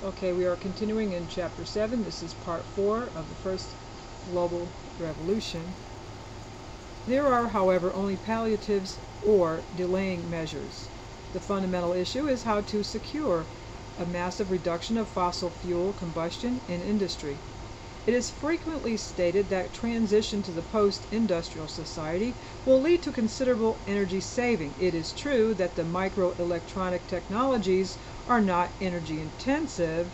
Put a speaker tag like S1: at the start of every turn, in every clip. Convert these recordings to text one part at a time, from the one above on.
S1: Okay, we are continuing in Chapter 7. This is Part 4 of the First Global Revolution. There are, however, only palliatives or delaying measures. The fundamental issue is how to secure a massive reduction of fossil fuel combustion in industry. It is frequently stated that transition to the post-industrial society will lead to considerable energy saving. It is true that the microelectronic technologies are not energy intensive,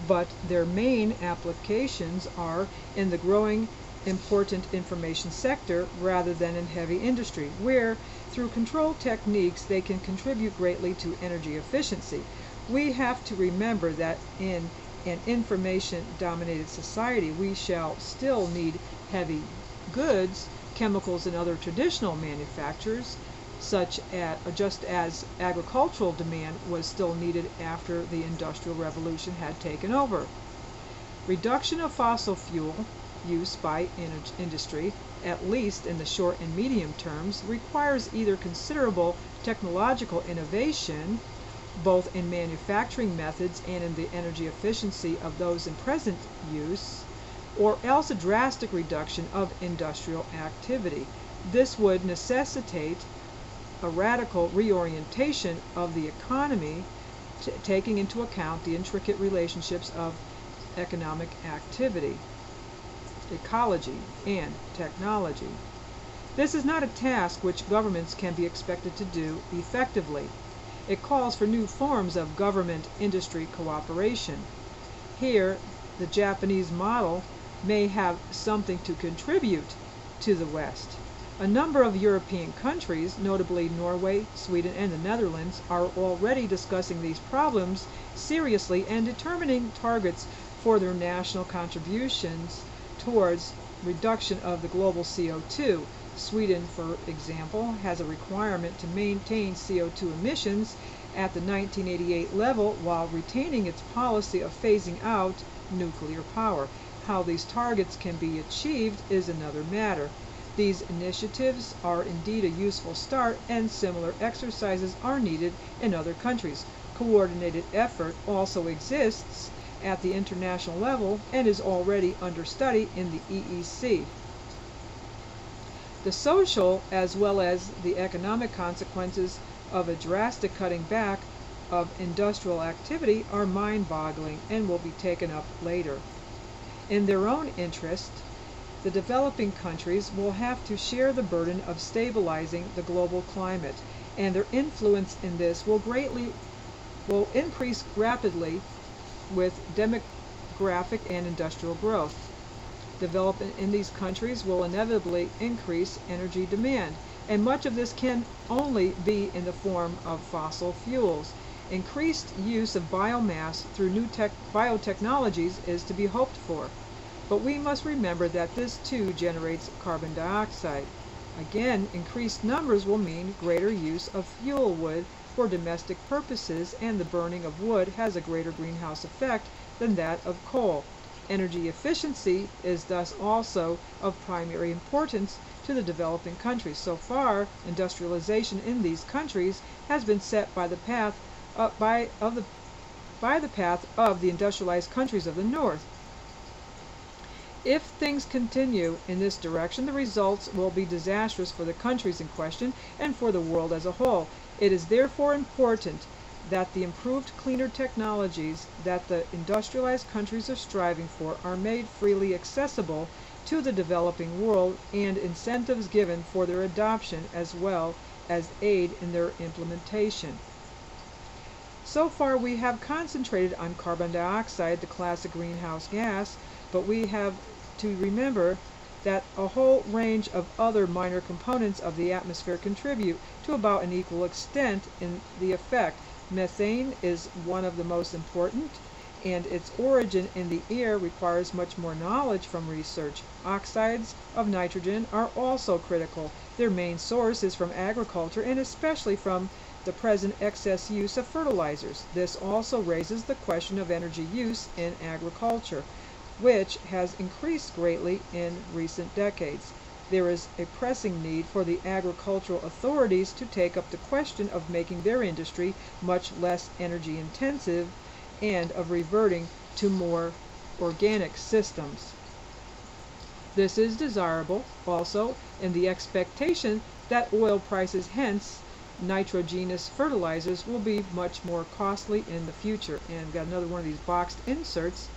S1: but their main applications are in the growing important information sector rather than in heavy industry, where through control techniques they can contribute greatly to energy efficiency. We have to remember that in an information-dominated society, we shall still need heavy goods, chemicals, and other traditional manufacturers, just as agricultural demand was still needed after the Industrial Revolution had taken over. Reduction of fossil fuel use by industry, at least in the short and medium terms, requires either considerable technological innovation, both in manufacturing methods and in the energy efficiency of those in present use, or else a drastic reduction of industrial activity. This would necessitate a radical reorientation of the economy, taking into account the intricate relationships of economic activity, ecology, and technology. This is not a task which governments can be expected to do effectively. It calls for new forms of government-industry cooperation. Here, the Japanese model may have something to contribute to the West. A number of European countries, notably Norway, Sweden, and the Netherlands, are already discussing these problems seriously and determining targets for their national contributions towards reduction of the global CO2. Sweden, for example, has a requirement to maintain CO2 emissions at the 1988 level while retaining its policy of phasing out nuclear power. How these targets can be achieved is another matter. These initiatives are indeed a useful start, and similar exercises are needed in other countries. Coordinated effort also exists at the international level and is already under study in the EEC. The social as well as the economic consequences of a drastic cutting back of industrial activity are mind-boggling and will be taken up later. In their own interest, the developing countries will have to share the burden of stabilizing the global climate, and their influence in this will increase rapidly with demographic and industrial growth. Development in these countries will inevitably increase energy demand, and much of this can only be in the form of fossil fuels. Increased use of biomass through new biotechnologies is to be hoped for, but we must remember that this too generates carbon dioxide. Again, increased numbers will mean greater use of fuel wood for domestic purposes, and the burning of wood has a greater greenhouse effect than that of coal. Energy efficiency is thus also of primary importance to the developing countries. So far, industrialization in these countries has been set by the path of the industrialized countries of the North. If things continue in this direction, the results will be disastrous for the countries in question and for the world as a whole. It is therefore important that the improved, cleaner technologies that the industrialized countries are striving for are made freely accessible to the developing world, and incentives given for their adoption as well as aid in their implementation. So far we have concentrated on carbon dioxide, the classic greenhouse gas, but we have to remember that a whole range of other minor components of the atmosphere contribute to about an equal extent in the effect. Methane is one of the most important, and its origin in the air requires much more knowledge from research. Oxides of nitrogen are also critical. Their main source is from agriculture, and especially from the present excess use of fertilizers. This also raises the question of energy use in agriculture, which has increased greatly in recent decades. There is a pressing need for the agricultural authorities to take up the question of making their industry much less energy intensive and of reverting to more organic systems. This is desirable also in the expectation that oil prices, hence nitrogenous fertilizers, will be much more costly in the future. And I've got another one of these boxed inserts,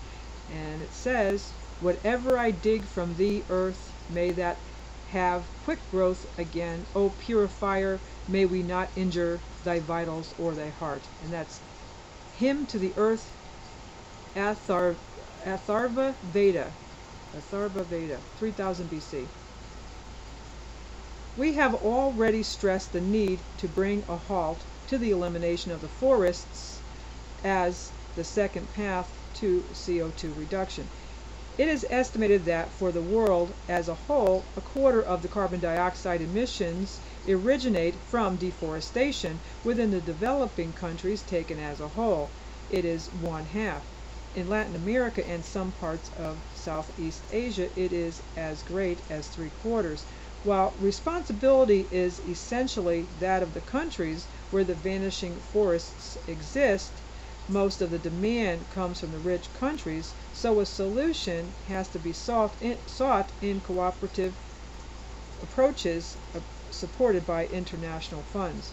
S1: and it says, "Whatever I dig from thee, earth, may that have quick growth again. O purifier, may we not injure thy vitals or thy heart." And that's Hymn to the Earth, Atharva Veda, 3000 BC. We have already stressed the need to bring a halt to the elimination of the forests as the second path to CO2 reduction. It is estimated that for the world as a whole, a quarter of the carbon dioxide emissions originate from deforestation. Within the developing countries taken as a whole, it is 1/2. In Latin America and some parts of Southeast Asia, it is as great as 3/4. While responsibility is essentially that of the countries where the vanishing forests exist, most of the demand comes from the rich countries, so a solution has to be sought in cooperative approaches supported by international funds.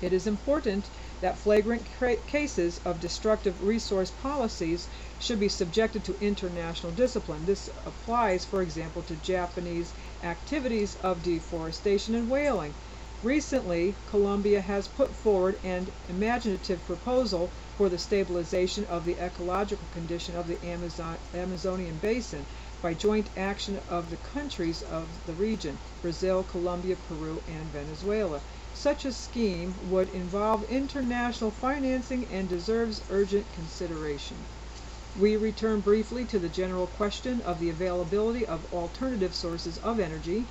S1: It is important that flagrant cases of destructive resource policies should be subjected to international discipline. This applies, for example, to Japanese activities of deforestation and whaling. Recently, Colombia has put forward an imaginative proposal for the stabilization of the ecological condition of the Amazonian basin by joint action of the countries of the region, Brazil, Colombia, Peru, and Venezuela. Such a scheme would involve international financing and deserves urgent consideration. We return briefly to the general question of the availability of alternative sources of energy.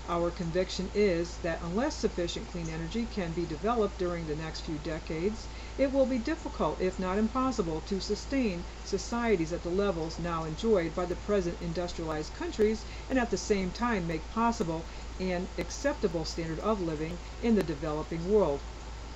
S1: Our conviction is that unless sufficient clean energy can be developed during the next few decades, it will be difficult, if not impossible, to sustain societies at the levels now enjoyed by the present industrialized countries, and at the same time make possible an acceptable standard of living in the developing world.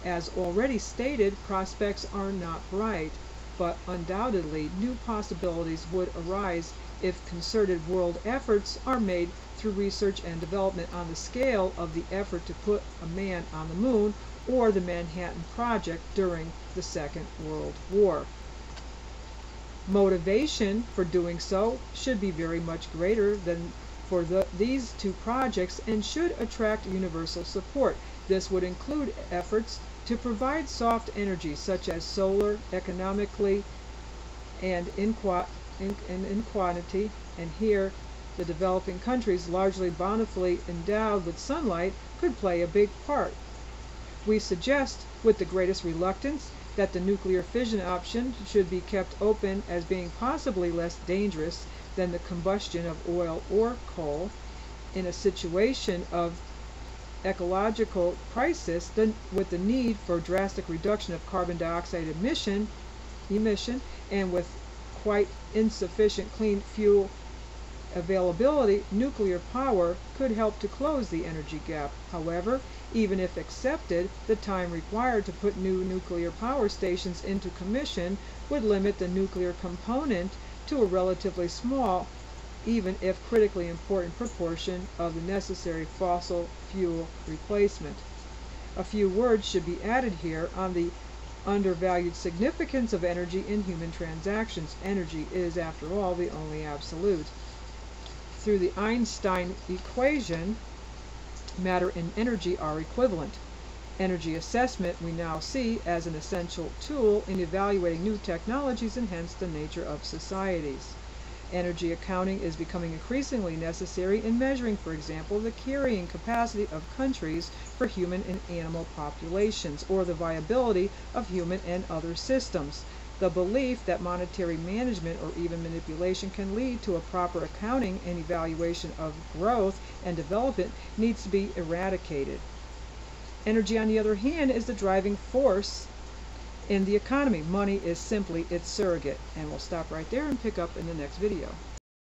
S1: As already stated, prospects are not bright, but undoubtedly new possibilities would arise if concerted world efforts are made through research and development on the scale of the effort to put a man on the moon or the Manhattan Project during the Second World War. Motivation for doing so should be very much greater than for these two projects and should attract universal support. This would include efforts to provide soft energy such as solar economically and in quantity, and here the developing countries largely bountifully endowed with sunlight could play a big part. We suggest with the greatest reluctance that the nuclear fission option should be kept open as being possibly less dangerous than the combustion of oil or coal. In a situation of ecological crisis, then with the need for drastic reduction of carbon dioxide emission and with quite insufficient clean fuel availability, nuclear power could help to close the energy gap. However, even if accepted, the time required to put new nuclear power stations into commission would limit the nuclear component to a relatively small, even if critically important, proportion of the necessary fossil fuel replacement. A few words should be added here on the undervalued significance of energy in human transactions. Energy is, after all, the only absolute. Through the Einstein equation, matter and energy are equivalent. Energy assessment we now see as an essential tool in evaluating new technologies and hence the nature of societies. Energy accounting is becoming increasingly necessary in measuring, for example, the carrying capacity of countries for human and animal populations, or the viability of human and other systems. The belief that monetary management or even manipulation can lead to a proper accounting and evaluation of growth and development needs to be eradicated. Energy, on the other hand, is the driving force in the economy. Money is simply its surrogate. And we'll stop right there and pick up in the next video.